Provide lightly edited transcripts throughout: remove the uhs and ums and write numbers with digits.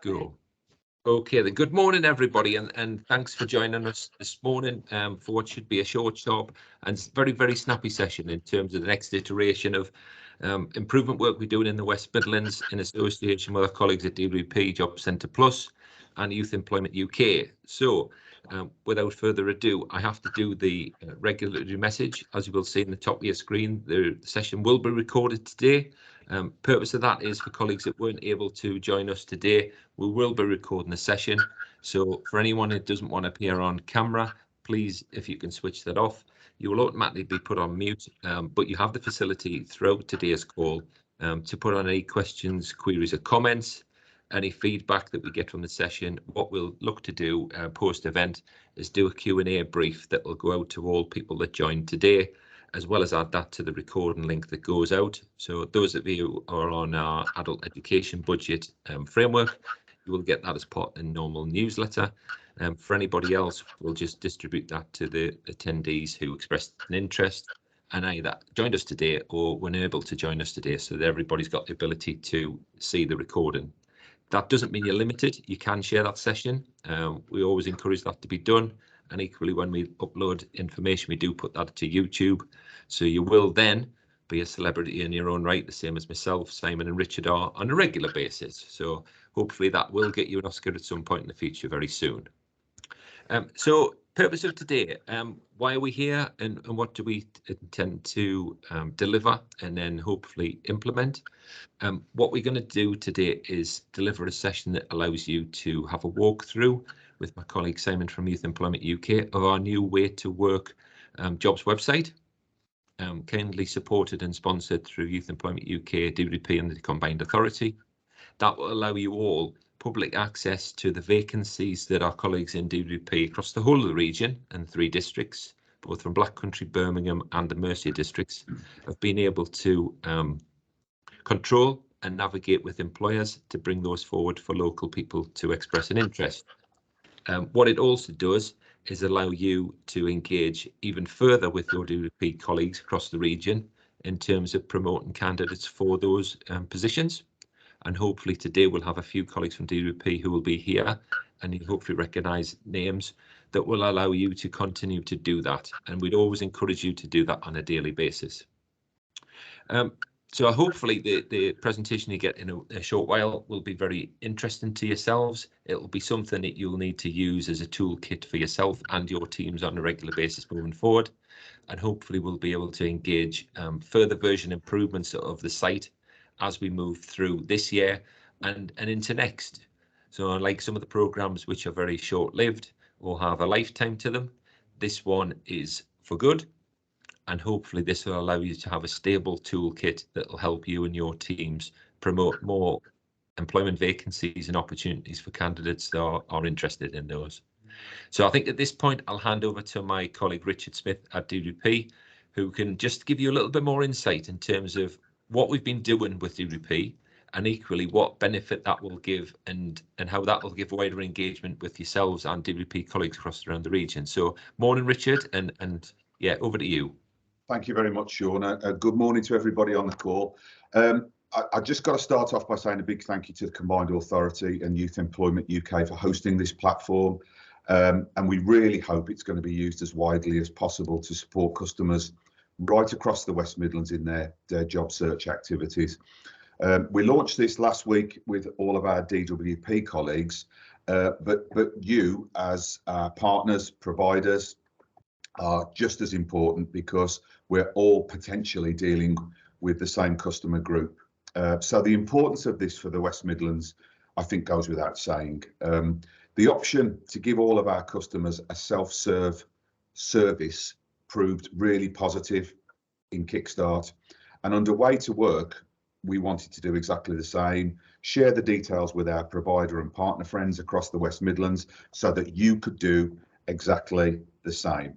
Go. Okay, then good morning, everybody, and thanks for joining us this morning for what should be a short, sharp, and very snappy session in terms of the next iteration of improvement work we're doing in the West Midlands in association with our colleagues at DWP Job Centre Plus and Youth Employment UK. So, without further ado, I have to do the regulatory message. As you will see in the top of your screen, the session will be recorded today. Purpose of that is for colleagues that weren't able to join us today, we will be recording the session. So for anyone who doesn't want to appear on camera, please, if you can switch that off, you will automatically be put on mute, but you have the facility throughout today's call to put on any questions, queries or comments, any feedback that we get from the session. What we'll look to do post-event is do a Q&A brief that will go out to all people that joined today, as well as add that to the recording link that goes out. So those of you who are on our adult education budget framework, you will get that as part of the normal newsletter. For anybody else, we'll just distribute that to the attendees who expressed an interest and either joined us today or were unable to join us today, so that everybody's got the ability to see the recording. That doesn't mean you're limited. You can share that session. We always encourage that to be done. And equally, when we upload information, we do put that to YouTube. So you will then be a celebrity in your own right, the same as myself, Simon and Richard are on a regular basis. So hopefully that will get you an Oscar at some point in the future very soon. So purpose of today, why are we here and what do we intend to deliver and then hopefully implement? What we're going to do today is deliver a session that allows you to have a walkthrough with my colleague Simon from Youth Employment UK of our new Way to Work jobs website, kindly supported and sponsored through Youth Employment UK, DWP and the Combined Authority. That will allow you all public access to the vacancies that our colleagues in DWP across the whole of the region and 3 districts, both from Black Country, Birmingham and the Mercia districts, have been able to control and navigate with employers to bring those forward for local people to express an interest. What it also does is allow you to engage even further with your DWP colleagues across the region in terms of promoting candidates for those positions. And hopefully today we'll have a few colleagues from DWP who will be here and you hopefully recognise names that will allow you to continue to do that. And we'd always encourage you to do that on a daily basis. So hopefully the presentation you get in a short while will be very interesting to yourselves. It will be something that you'll need to use as a toolkit for yourself and your teams on a regular basis moving forward. And hopefully we'll be able to engage further version improvements of the site as we move through this year and into next. So unlike some of the programs which are very short-lived or have a lifetime to them, this one is for good. And hopefully this will allow you to have a stable toolkit that will help you and your teams promote more employment vacancies and opportunities for candidates that are interested in those. So I think at this point, I'll hand over to my colleague Richard Smith at DWP, who can just give you a little bit more insight in terms of what we've been doing with DWP and equally what benefit that will give and how that will give wider engagement with yourselves and DWP colleagues across around the region. So morning, Richard, and yeah, over to you. Thank you very much, Sean. Good morning to everybody on the call. I just got to start off by saying a big thank you to the Combined Authority and Youth Employment UK for hosting this platform. And we really hope it's going to be used as widely as possible to support customers right across the West Midlands in their job search activities. We launched this last week with all of our DWP colleagues, but you as partners, providers, are just as important because we're all potentially dealing with the same customer group. So the importance of this for the West Midlands, I think, goes without saying. The option to give all of our customers a self-serve service proved really positive in Kickstart, and under Way to Work, we wanted to do exactly the same, share the details with our provider and partner friends across the West Midlands so that you could do exactly the same.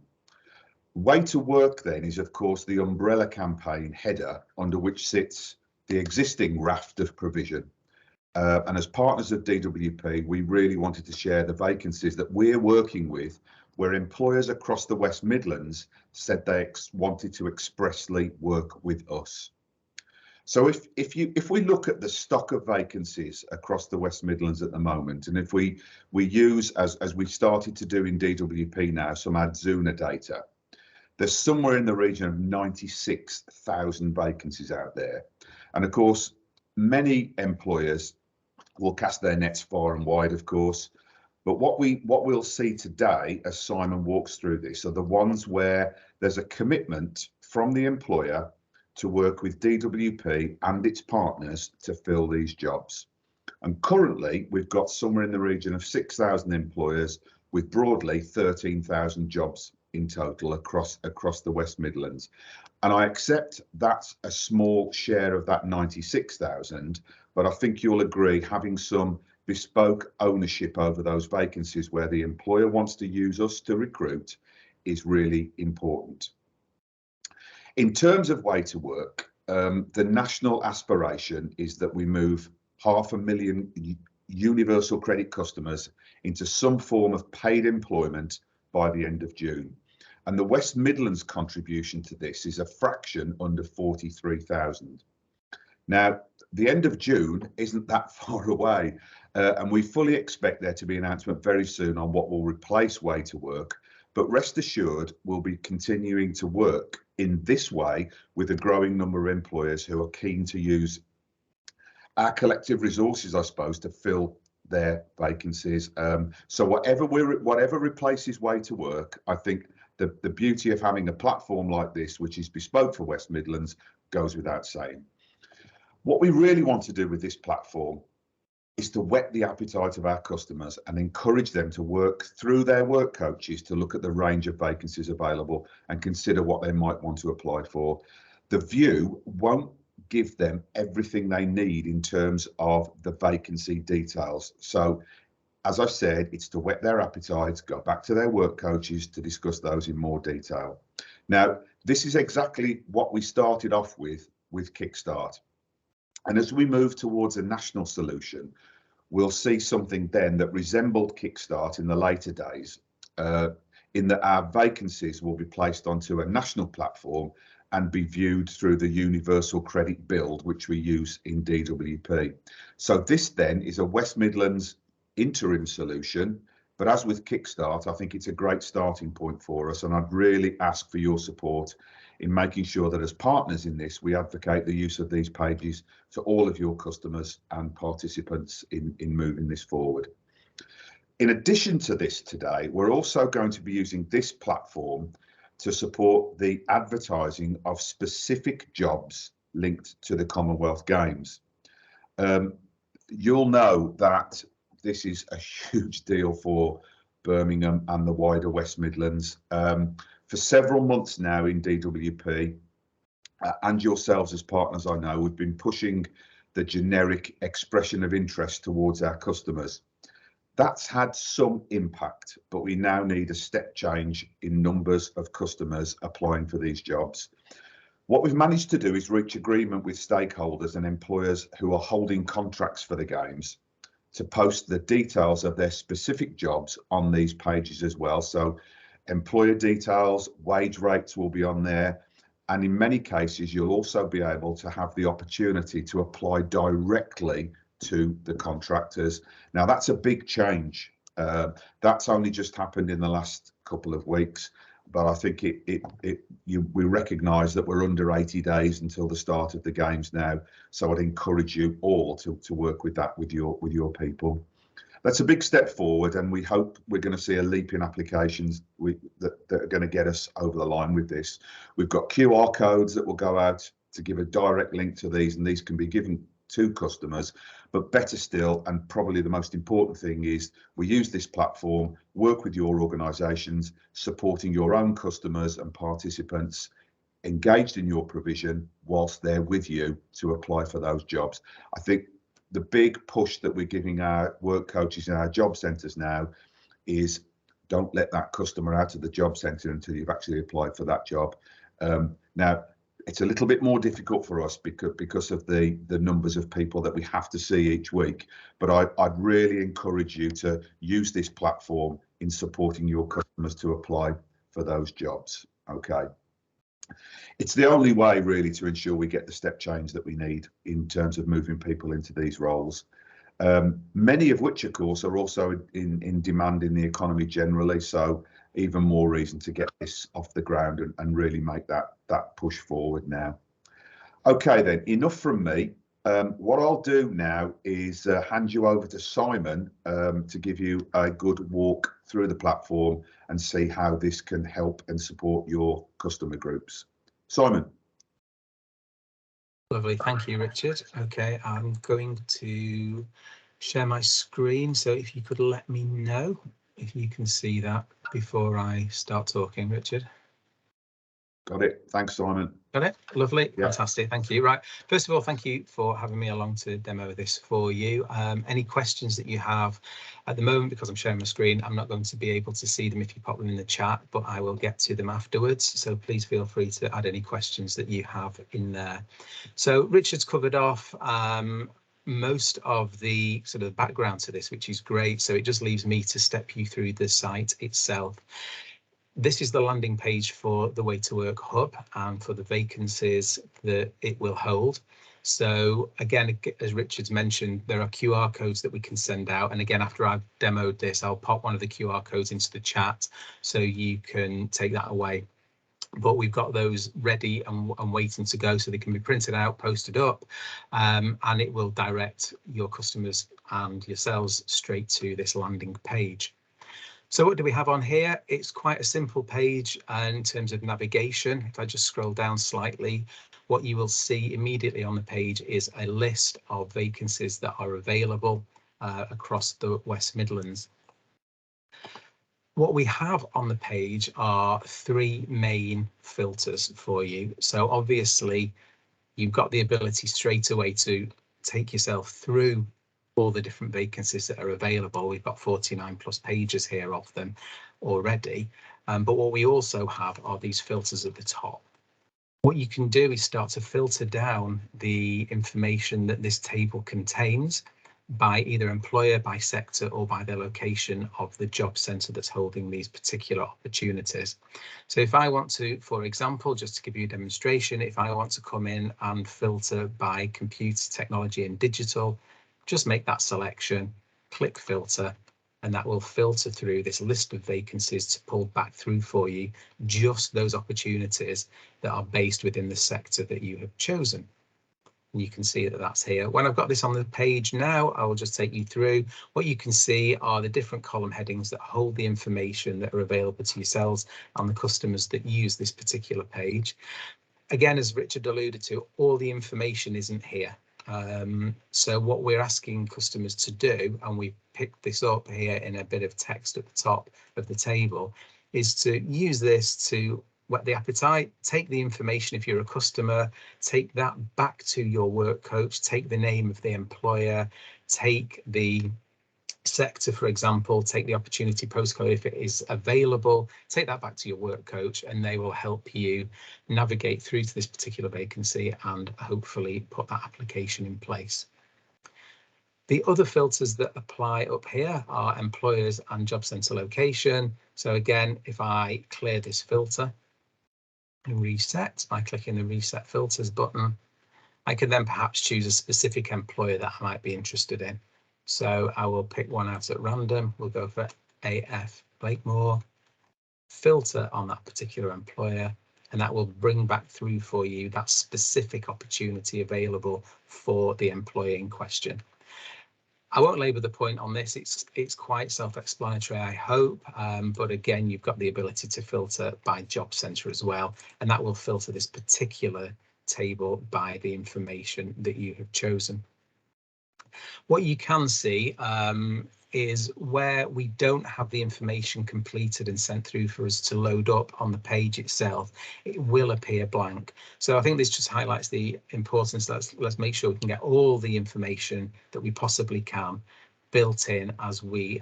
Way to Work then is, of course, the umbrella campaign header under which sits the existing raft of provision. And as partners of DWP, we really wanted to share the vacancies that we're working with where employers across the West Midlands said they wanted to expressly work with us. So if we look at the stock of vacancies across the West Midlands at the moment, and if we use, as we've started to do in DWP now, some Adzuna data, there's somewhere in the region of 96,000 vacancies out there. And of course, many employers will cast their nets far and wide, of course. But what we'll see today, as Simon walks through this, are the ones where there's a commitment from the employer to work with DWP and its partners to fill these jobs. And currently, we've got somewhere in the region of 6,000 employers with broadly 13,000 jobs in total across the West Midlands. And I accept that's a small share of that 96,000, but I think you'll agree having some bespoke ownership over those vacancies where the employer wants to use us to recruit is really important. In terms of way to work, the national aspiration is that we move 500,000 universal credit customers into some form of paid employment by the end of June. And the West Midlands contribution to this is a fraction under 43,000. Now, the end of June isn't that far away, and we fully expect there to be an announcement very soon on what will replace way to work. But rest assured, we'll be continuing to work in this way with a growing number of employers who are keen to use our collective resources, I suppose, to fill their vacancies. So whatever replaces way to work, I think the beauty of having a platform like this, which is bespoke for West Midlands, goes without saying. What we really want to do with this platform is to whet the appetite of our customers and encourage them to work through their work coaches to look at the range of vacancies available and consider what they might want to apply for. The view won't give them everything they need in terms of the vacancy details. So, as I said, it's to whet their appetites, go back to their work coaches to discuss those in more detail. Now, this is exactly what we started off with Kickstart. And as we move towards a national solution, we'll see something then that resembled Kickstart in the later days, in that our vacancies will be placed onto a national platform and be viewed through the universal credit build, which we use in DWP. So this then is a West Midlands interim solution, but as with Kickstart, I think it's a great starting point for us, and I'd really ask for your support in making sure that as partners in this, we advocate the use of these pages to all of your customers and participants in moving this forward. In addition to this today, we're also going to be using this platform to support the advertising of specific jobs linked to the Commonwealth Games. You'll know that this is a huge deal for Birmingham and the wider West Midlands. For several months now in DWP, and yourselves as partners, I know, we've been pushing the generic expression of interest towards our customers. That's had some impact, but we now need a step change in numbers of customers applying for these jobs. What we've managed to do is reach agreement with stakeholders and employers who are holding contracts for the Games to post the details of their specific jobs on these pages as well. So employer details, wage rates will be on there. And in many cases, you'll also be able to have the opportunity to apply directly to the contractors. Now, that's a big change. That's only just happened in the last couple of weeks, but I think we recognise that we're under 80 days until the start of the Games now. So I'd encourage you all to work with that with your people. That's a big step forward, and we hope we're going to see a leap in applications that are going to get us over the line with this. We've got QR codes that will go out to give a direct link to these, and these can be given to customers. But better still, and probably the most important thing, is we use this platform, work with your organisations, supporting your own customers and participants engaged in your provision whilst they're with you to apply for those jobs. I think the big push that we're giving our work coaches in our job centres now is don't let that customer out of the job centre until you've actually applied for that job. Now, it's a little bit more difficult for us because of the numbers of people that we have to see each week. But I'd really encourage you to use this platform in supporting your customers to apply for those jobs. Okay. It's the only way really to ensure we get the step change that we need in terms of moving people into these roles. Many of which, of course, are also in demand in the economy generally. So even more reason to get this off the ground and really make that push forward now. Okay, then, enough from me. What I'll do now is hand you over to Simon to give you a good walk through the platform and see how this can help and support your customer groups. Simon. Lovely, thank you, Richard. Okay, I'm going to share my screen, so if you could let me know if you can see that before I start talking, Richard. Got it. Thanks, Simon. Got it. Lovely. Yeah. Fantastic. Thank you. Right. First of all, thank you for having me along to demo this for you. Any questions that you have at the moment, because I'm sharing my screen, I'm not going to be able to see them if you pop them in the chat, but I will get to them afterwards. So please feel free to add any questions that you have in there. So Richard's covered off most of the sort of background to this, which is great. So it just leaves me to step you through the site itself. This is the landing page for the Way to Work Hub and for the vacancies that it will hold. So again, as Richard's mentioned, there are QR codes that we can send out. And again, after I've demoed this, I'll pop one of the QR codes into the chat so you can take that away. But we've got those ready and waiting to go, so they can be printed out, posted up, and it will direct your customers and yourselves straight to this landing page. So what do we have on here? It's quite a simple page in terms of navigation. If I just scroll down slightly, what you will see immediately on the page is a list of vacancies that are available across the West Midlands. What we have on the page are three main filters for you. So obviously, you've got the ability straight away to take yourself through all the different vacancies that are available. We've got 49 plus pages here of them already. But what we also have are these filters at the top. What you can do is start to filter down the information that this table contains by either employer, by sector, or by the location of the job centre that's holding these particular opportunities. So if I want to, for example, just to give you a demonstration, if I want to come in and filter by computer technology and digital, just make that selection, click filter, and that will filter through this list of vacancies to pull back through for you just those opportunities that are based within the sector that you have chosen. And you can see that that's here. When I've got this on the page now, I will just take you through. What you can see are the different column headings that hold the information that are available to yourselves and the customers that use this particular page. Again, as Richard alluded to, all the information isn't here. So what we're asking customers to do, and we picked this up here in a bit of text at the top of the table, is to use this to whet the appetite, take the information if you're a customer, take that back to your work coach, take the name of the employer, take the sector, for example, take the opportunity postcode if it is available, take that back to your work coach, and they will help you navigate through to this particular vacancy and hopefully put that application in place. The other filters that apply up here are employers and job centre location. So again, if I clear this filter and reset by clicking the reset filters button, I can then perhaps choose a specific employer that I might be interested in. So I will pick one out at random. We'll go for AF Blakemore, filter on that particular employer, and that will bring back through for you that specific opportunity available for the employer in question. I won't labour the point on this. It's quite self-explanatory, I hope. But again, you've got the ability to filter by job centre as well, and that will filter this particular table by the information that you have chosen. What you can see is where we don't have the information completed and sent through for us to load up on the page itself, it will appear blank. So I think this just highlights the importance. Let's make sure we can get all the information that we possibly can built in as we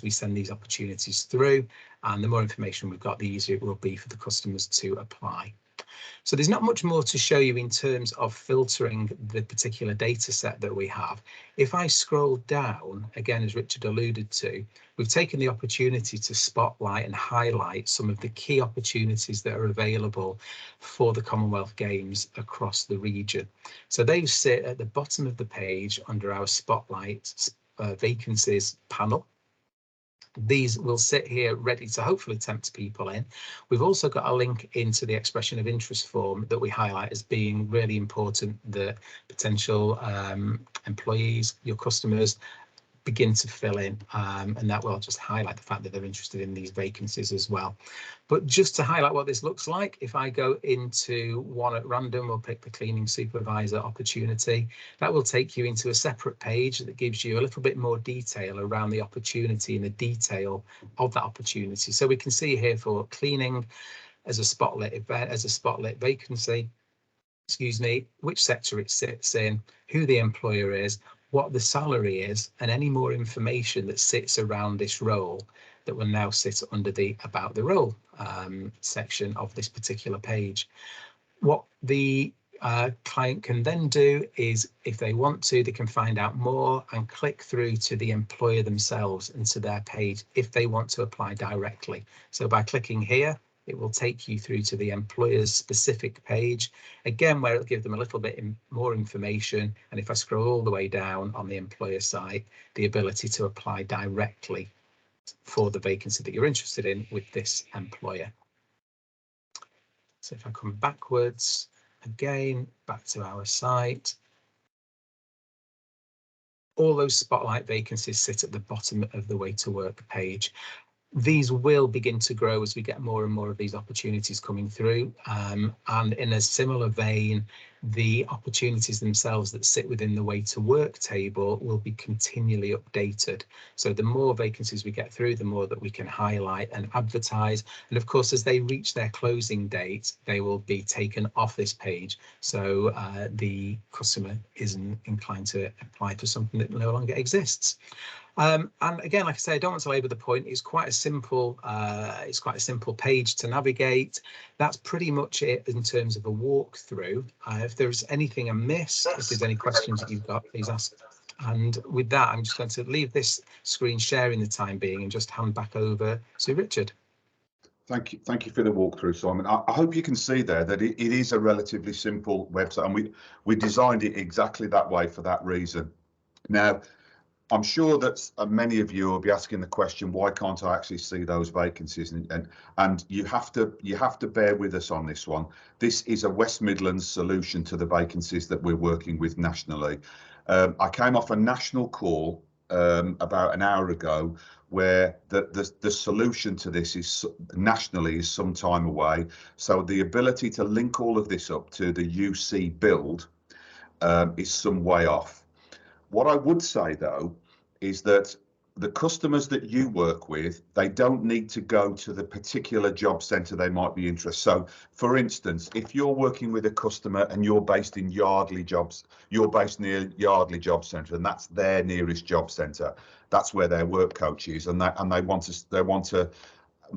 send these opportunities through, and the more information we've got, the easier it will be for the customers to apply. So there's not much more to show you in terms of filtering the particular data set that we have. If I scroll down, again, as Richard alluded to, we've taken the opportunity to spotlight and highlight some of the key opportunities that are available for the Commonwealth Games across the region. So they sit at the bottom of the page under our spotlight vacancies panel. These will sit here ready to hopefully tempt people in. We've also got a link into the expression of interest form that we highlight as being really important that potential employees, your customers, begin to fill in, and that will just highlight the fact that they're interested in these vacancies as well. But just to highlight what this looks like, if I go into one at random, we'll pick the cleaning supervisor opportunity. That will take you into a separate page that gives you a little bit more detail around the opportunity and the detail of that opportunity. So we can see here for cleaning as a spotlit vacancy, excuse me, which sector it sits in, who the employer is, what the salary is, and any more information that sits around this role that will now sit under the about the role section of this particular page. What the client can then do is, if they want to, they can find out more and click through to the employer themselves and to their page if they want to apply directly. So by clicking here, it will take you through to the employer's specific page, again, where it'll give them a little bit more information. And if I scroll all the way down on the employer side, the ability to apply directly for the vacancy that you're interested in with this employer. So if I come backwards, again, back to our site, all those spotlight vacancies sit at the bottom of the Way to Work page. These will begin to grow as we get more and more of these opportunities coming through. And in a similar vein, the opportunities themselves that sit within the Way to Work table will be continually updated. So the more vacancies we get through, the more that we can highlight and advertise. And of course, as they reach their closing date, they will be taken off this page. So the customer isn't inclined to apply for something that no longer exists. And again, like I say, I don't want to labour the point. It's quite a simple page to navigate. That's pretty much it in terms of a walkthrough. If there's anything amiss, if there's any questions that you've got, please ask. And with that, I'm just going to leave this screen sharing the time being and just hand back over to Richard. Thank you for the walkthrough, Simon. I hope you can see there that it is a relatively simple website, and we designed it exactly that way for that reason. Now, I'm sure that many of you will be asking the question, why can't I actually see those vacancies? And you have to bear with us on this one. This is a West Midlands solution to the vacancies that we're working with nationally. I came off a national call about an hour ago where the solution to this is nationally is some time away. So the ability to link all of this up to the UC build is some way off. What I would say, though, is that the customers that you work with, they don't need to go to the particular job centre they might be interested. So, for instance, if you're working with a customer and you're based in Yardley you're based near Yardley Job Centre, and that's their nearest job centre. That's where their work coach is, and they want to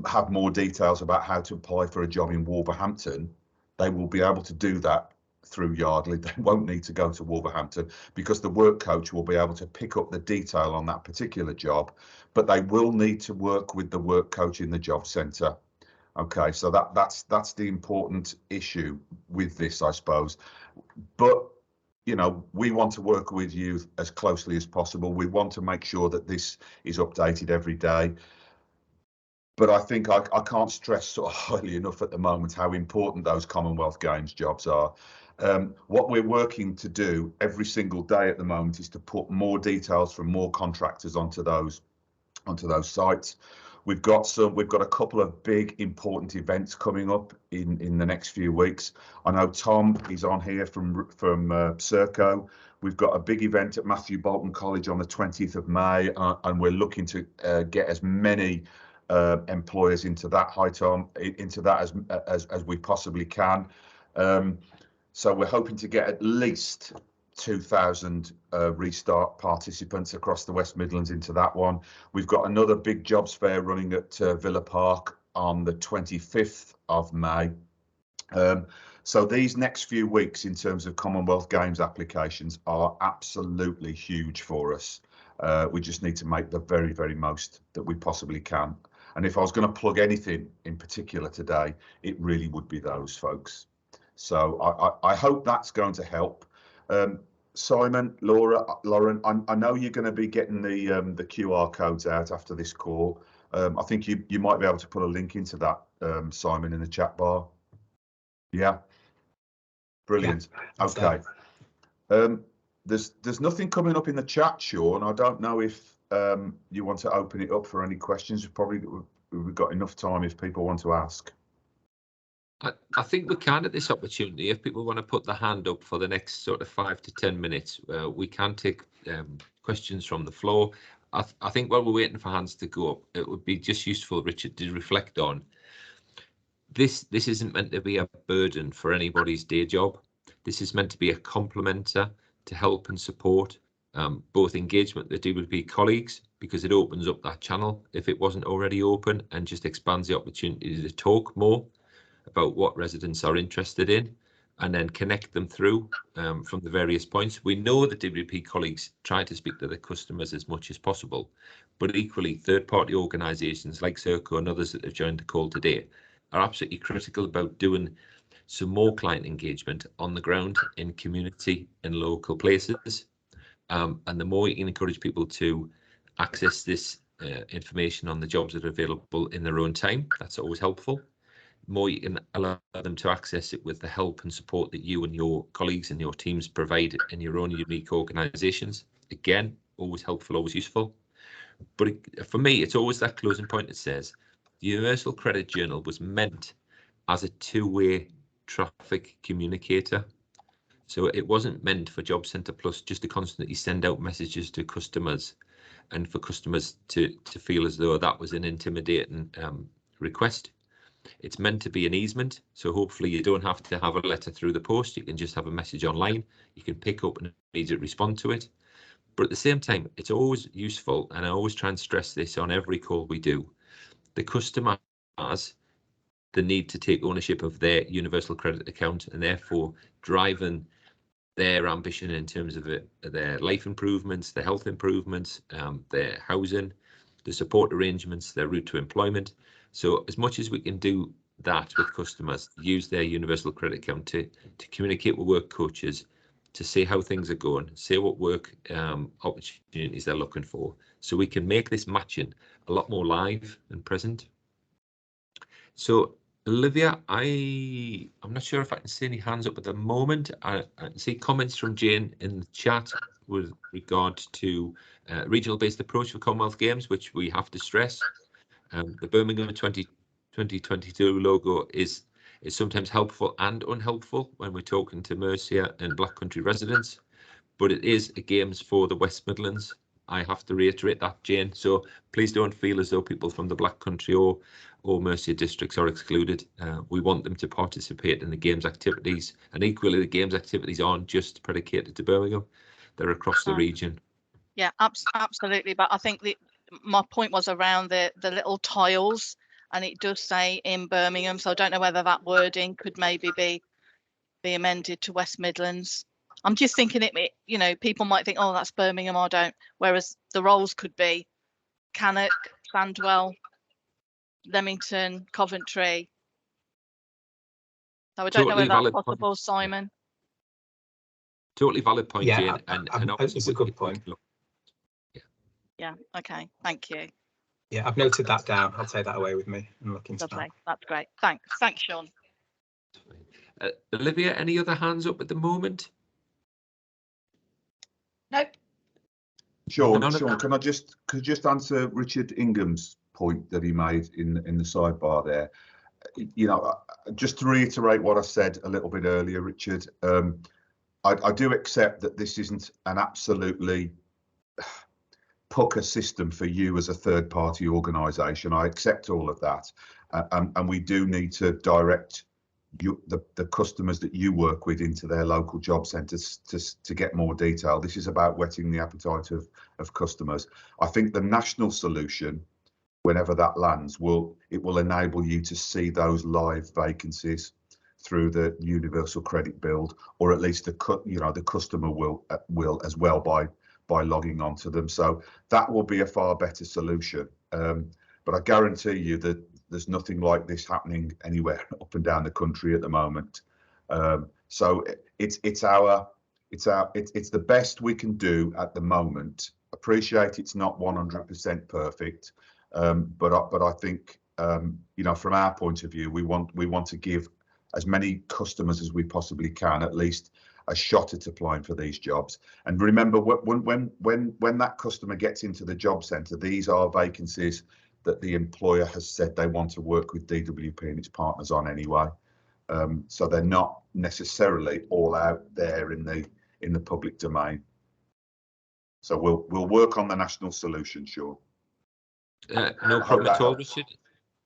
have more details about how to apply for a job in Wolverhampton. They will be able to do that through Yardley. They won't need to go to Wolverhampton because the work coach will be able to pick up the detail on that particular job, but they will need to work with the work coach in the job centre. Okay, so that's the important issue with this, I suppose. But you know, we want to work with you as closely as possible. We want to make sure that this is updated every day. But I think I can't stress sort of highly enough at the moment how important those Commonwealth Games jobs are. What we're working to do every single day at the moment is to put more details from more contractors onto those sites. We've got a couple of big important events coming up in the next few weeks. I know Tom is on here from Serco. We've got a big event at Matthew Bolton College on the 20th of May, and we're looking to get as many employers into that as we possibly can. So we're hoping to get at least 2,000 restart participants across the West Midlands into that one. We've got another big jobs fair running at Villa Park on the 25th of May. So these next few weeks in terms of Commonwealth Games applications are absolutely huge for us. We just need to make the very, very most that we possibly can. And if I was going to plug anything in particular today, it really would be those folks. So I hope that's going to help. Simon, Lauren, I know you're going to be getting the QR codes out after this call. I think you might be able to put a link into that, Simon, in the chat bar. Yeah, brilliant. Yeah, okay. There's nothing coming up in the chat, Sean. I don't know if you want to open it up for any questions. We've got enough time if people want to ask. I think we can at this opportunity. If people want to put their hand up for the next sort of 5 to 10 minutes, we can take questions from the floor. I think while we're waiting for hands to go up, it would be just useful, Richard, to reflect on this isn't meant to be a burden for anybody's day job. This is meant to be a complementer to help and support both engagement with the DWP colleagues, because it opens up that channel if it wasn't already open, and just expands the opportunity to talk more about what residents are interested in, and then connect them through from the various points. We know that DWP colleagues try to speak to their customers as much as possible, but equally third-party organisations like Serco and others that have joined the call today are absolutely critical about doing some more client engagement on the ground in community and local places. And the more you can encourage people to access this information on the jobs that are available in their own time, that's always helpful. More you can allow them to access it with the help and support that you and your colleagues and your teams provide in your own unique organisations. Again, always helpful, always useful. But for me, it's always that closing point that says the Universal Credit Journal was meant as a two-way traffic communicator. So it wasn't meant for Job Centre Plus just to constantly send out messages to customers and for customers to feel as though that was an intimidating request. It's meant to be an easement, so hopefully you don't have to have a letter through the post. You can just have a message online. You can pick up and immediately respond to it. But at the same time, it's always useful, and I always try and stress this on every call we do. The customer has the need to take ownership of their universal credit account, and therefore driving their ambition in terms of their life improvements, their health improvements, their housing, the support arrangements, their route to employment. So as much as we can do that with customers, use their universal credit account to communicate with work coaches, to see how things are going, see what work opportunities they're looking for, so we can make this matching a lot more live and present. So Olivia, I'm not sure if I can see any hands up at the moment. I can see comments from Jane in the chat with regard to regional based approach for Commonwealth Games, which we have to stress. The Birmingham 2022 logo is sometimes helpful and unhelpful when we're talking to Mercia and Black Country residents, but it is a Games for the West Midlands. I have to reiterate that, Jane. So please don't feel as though people from the Black Country or Mercia districts are excluded. We want them to participate in the Games activities, and equally the Games activities aren't just predicated to Birmingham, they're across the region. Yeah, absolutely. But I think my point was around the little tiles, and it does say in Birmingham, so I don't know whether that wording could maybe be amended to West Midlands. I'm just thinking it, you know, people might think, oh, that's Birmingham, I don't, whereas the roles could be Cannock, Sandwell, Leamington, Coventry. So I don't know whether that's possible, Simon. Totally valid point, yeah, Jane, and obviously it's a good point. Yeah, okay, thank you. Yeah, I've noted that down. I'll take that away with me and look into that. That's great. Thanks, Sean. Olivia, any other hands up at the moment? Nope. Sean, can I just answer Richard Ingham's point that he made in the sidebar there? You know, just to reiterate what I said a little bit earlier, Richard, I do accept that this isn't an absolutely pucker system for you as a third-party organisation. I accept all of that, and we do need to direct the customers that you work with into their local job centres to get more detail. This is about whetting the appetite of customers. I think the national solution, whenever that lands, will enable you to see those live vacancies. through the universal credit build, or at least the customer will as well by logging on to them. So that will be a far better solution. But I guarantee you that there's nothing like this happening anywhere up and down the country at the moment. So it's the best we can do at the moment. Appreciate it's not 100% perfect, but I think from our point of view, we want to give as many customers as we possibly can at least a shot at applying for these jobs. And remember, when that customer gets into the job centre, these are vacancies that the employer has said they want to work with DWP and its partners on anyway. So they're not necessarily all out there in the public domain. So we'll work on the national solution, Sean. No problem at all, Richard.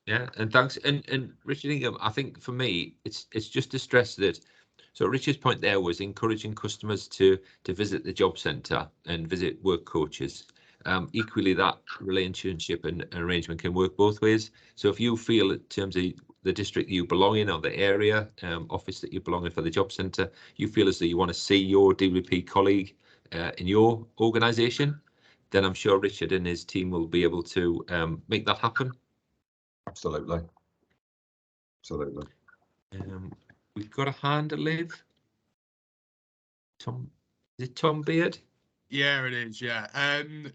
Yeah, and thanks. And Richard Ingham, I think for me, it's just to stress that. So Richard's point there was encouraging customers to visit the job centre and visit work coaches. Equally, that relationship and arrangement can work both ways. So if you feel in terms of the district you belong in or the area office that you belong in for the job centre, you feel as though you want to see your DWP colleague in your organisation, then I'm sure Richard and his team will be able to make that happen. Absolutely. Absolutely. We've got a hand, Liv. Tom, is it Tom Beard? Yeah, it is. Yeah,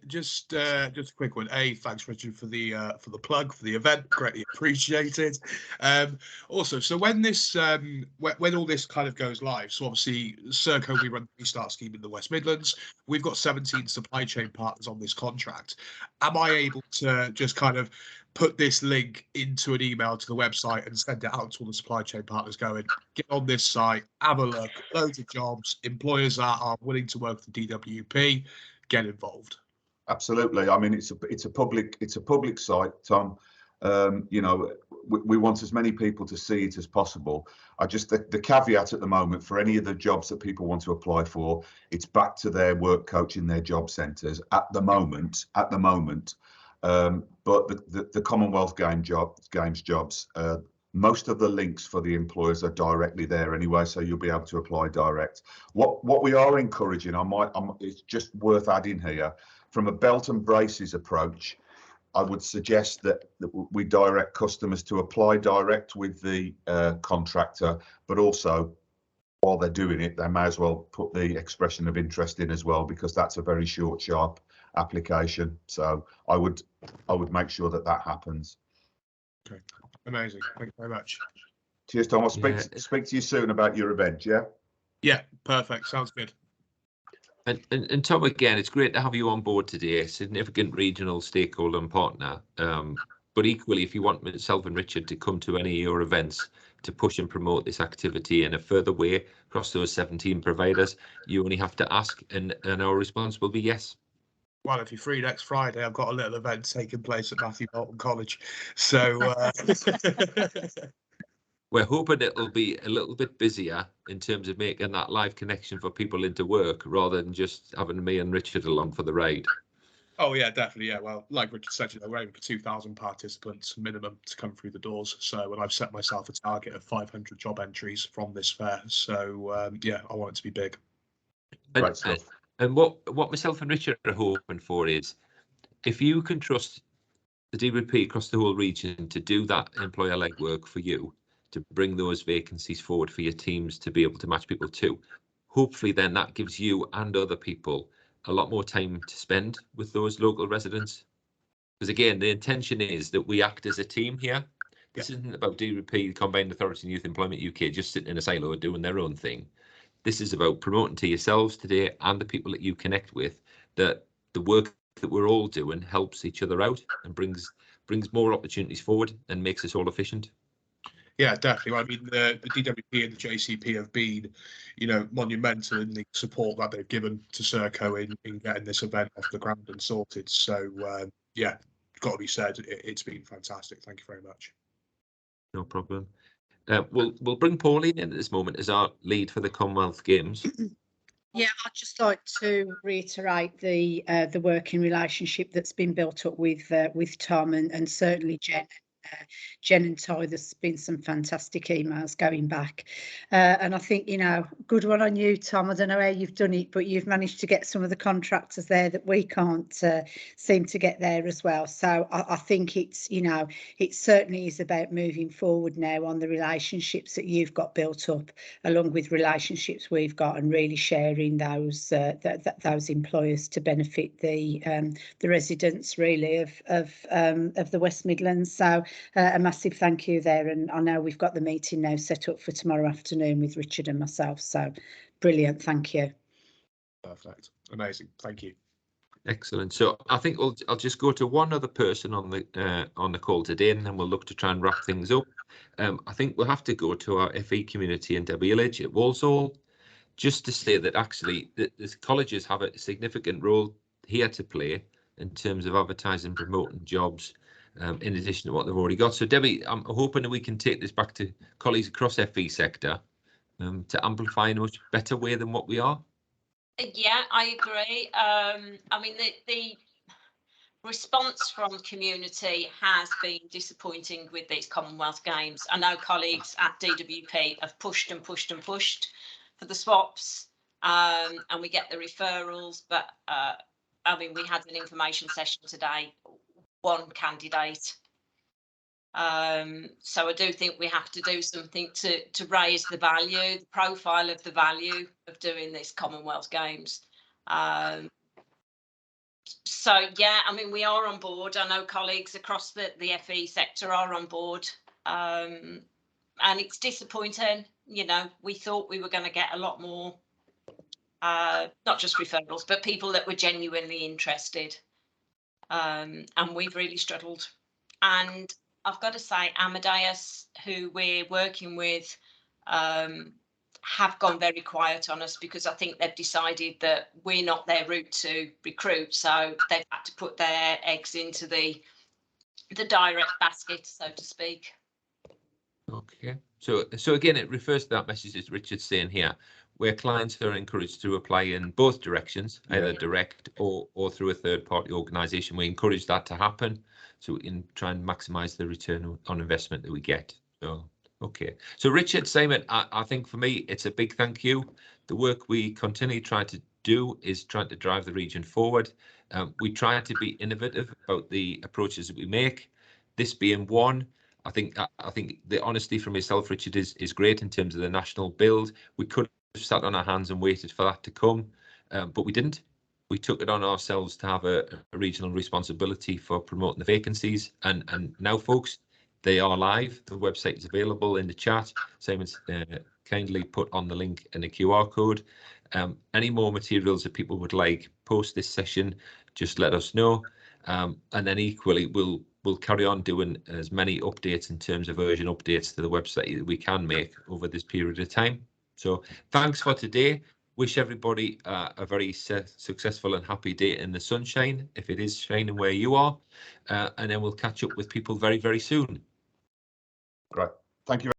just a quick one. Thanks, Richard, for the plug for the event. Greatly appreciated. Also, so when this when all this kind of goes live, so obviously Serco, we run the Restart scheme in the West Midlands. We've got 17 supply chain partners on this contract. Am I able to just kind of put this link into an email to the website and send it out to all the supply chain partners going, get on this site, have a look, loads of jobs, employers that are willing to work for DWP, get involved? Absolutely. I mean, it's a public site, Tom. We want as many people to see it as possible. The caveat at the moment for any of the jobs that people want to apply for, it's back to their work coach in their job centres at the moment. But the Commonwealth Games jobs, most of the links for the employers are directly there anyway, so you'll be able to apply direct. What we are encouraging, it's just worth adding here, from a belt and braces approach, I would suggest that we direct customers to apply direct with the contractor, but also while they're doing it, they may as well put the expression of interest in as well, because that's a very short, sharp application. So I would make sure that happens. Okay, amazing. Thank you very much. Cheers, Tom. I'll speak to you soon about your event. Yeah, perfect. Sounds good. And Tom, again, it's great to have you on board today, a significant regional stakeholder and partner. But equally, if you want myself and Richard to come to any of your events to push and promote this activity in a further way across those 17 providers, you only have to ask, and our response will be yes. Well, if you're free next Friday, I've got a little event taking place at Matthew Bolton College. So we're hoping it'll be a little bit busier in terms of making that live connection for people into work, rather than just having me and Richard along for the ride. Oh yeah, definitely. Yeah, well, like Richard said, we're aiming for 2,000 participants minimum to come through the doors. So, and I've set myself a target of 500 job entries from this fair. So yeah, I want it to be big. Great stuff. And what myself and Richard are hoping for is, if you can trust the DWP across the whole region to do that employer legwork for you, to bring those vacancies forward for your teams to be able to match people to, hopefully then that gives you and other people a lot more time to spend with those local residents. Because again, the intention is that we act as a team here. This isn't about DWP, Combined Authority and Youth Employment UK, just sitting in a silo doing their own thing. This is about promoting to yourselves today and the people that you connect with that the work that we're all doing helps each other out and brings more opportunities forward and makes us all efficient. Yeah, definitely. I mean, the DWP and the JCP have been, monumental in the support that they've given to Serco in getting this event off the ground and sorted. So, yeah, got to be said, it's been fantastic. Thank you very much. No problem. We'll bring Pauline in at this moment as our lead for the Commonwealth Games. Yeah, I'd just like to reiterate the working relationship that's been built up with Tom and certainly Jen Jen and Ty, there's been some fantastic emails going back. And I think, you know, good one on you, Tom. I don't know how you've done it, but you've managed to get some of the contractors there that we can't seem to get there as well. So I think it's, you know, it certainly is about moving forward now on the relationships that you've got built up, along with relationships we've got, and really sharing those those employers to benefit the residents really of the West Midlands. So a massive thank you there, and I know we've got the meeting now set up for tomorrow afternoon with Richard and myself. So brilliant, thank you. Perfect, amazing, thank you. Excellent. So I think I'll just go to one other person on the call today, and then we'll look to try and wrap things up. I think we'll have to go to our FE community in Debbie Village at Walsall, just to say that actually the colleges have a significant role here to play in terms of advertising, promoting jobs, in addition to what they've already got. So Debbie, I'm hoping that we can take this back to colleagues across FE sector to amplify in a much better way than what we are. Yeah, I agree. I mean, the response from community has been disappointing with these Commonwealth Games. I know colleagues at DWP have pushed and pushed and pushed for the swaps, and we get the referrals, but I mean, we had an information session today, one candidate. So I do think we have to do something to raise the value, the profile of the value of doing this Commonwealth Games. So yeah, I mean, we are on board. I know colleagues across the FE sector are on board, and it's disappointing. You know, we thought we were going to get a lot more, not just referrals, but people that were genuinely interested, and we've really struggled. And I've got to say, Amadeus, who we're working with, have gone very quiet on us, because I think they've decided that we're not their route to recruit, so they've had to put their eggs into the direct basket, so to speak. Okay, so again, it refers to that message that Richard's saying here, where clients are encouraged to apply in both directions, either direct or through a third-party organisation. We encourage that to happen, so we can try and maximise the return on investment that we get. So, okay. So Richard, Simon, I think for me, it's a big thank you. The work we continue trying to do is trying to drive the region forward. We try to be innovative about the approaches that we make. This being one, I think the honesty from yourself, Richard, is great in terms of the national build. We could have sat on our hands and waited for that to come, but we didn't. We took it on ourselves to have a regional responsibility for promoting the vacancies, and now, folks, they are live. The website is available in the chat. Simon's kindly put on the link and the QR code. Any more materials that people would like post this session, just let us know, and then equally we'll carry on doing as many updates in terms of version updates to the website that we can make over this period of time. So thanks for today. Wish everybody a very successful and happy day in the sunshine, if it is shining where you are, and then we'll catch up with people very, very soon. Great. Thank you.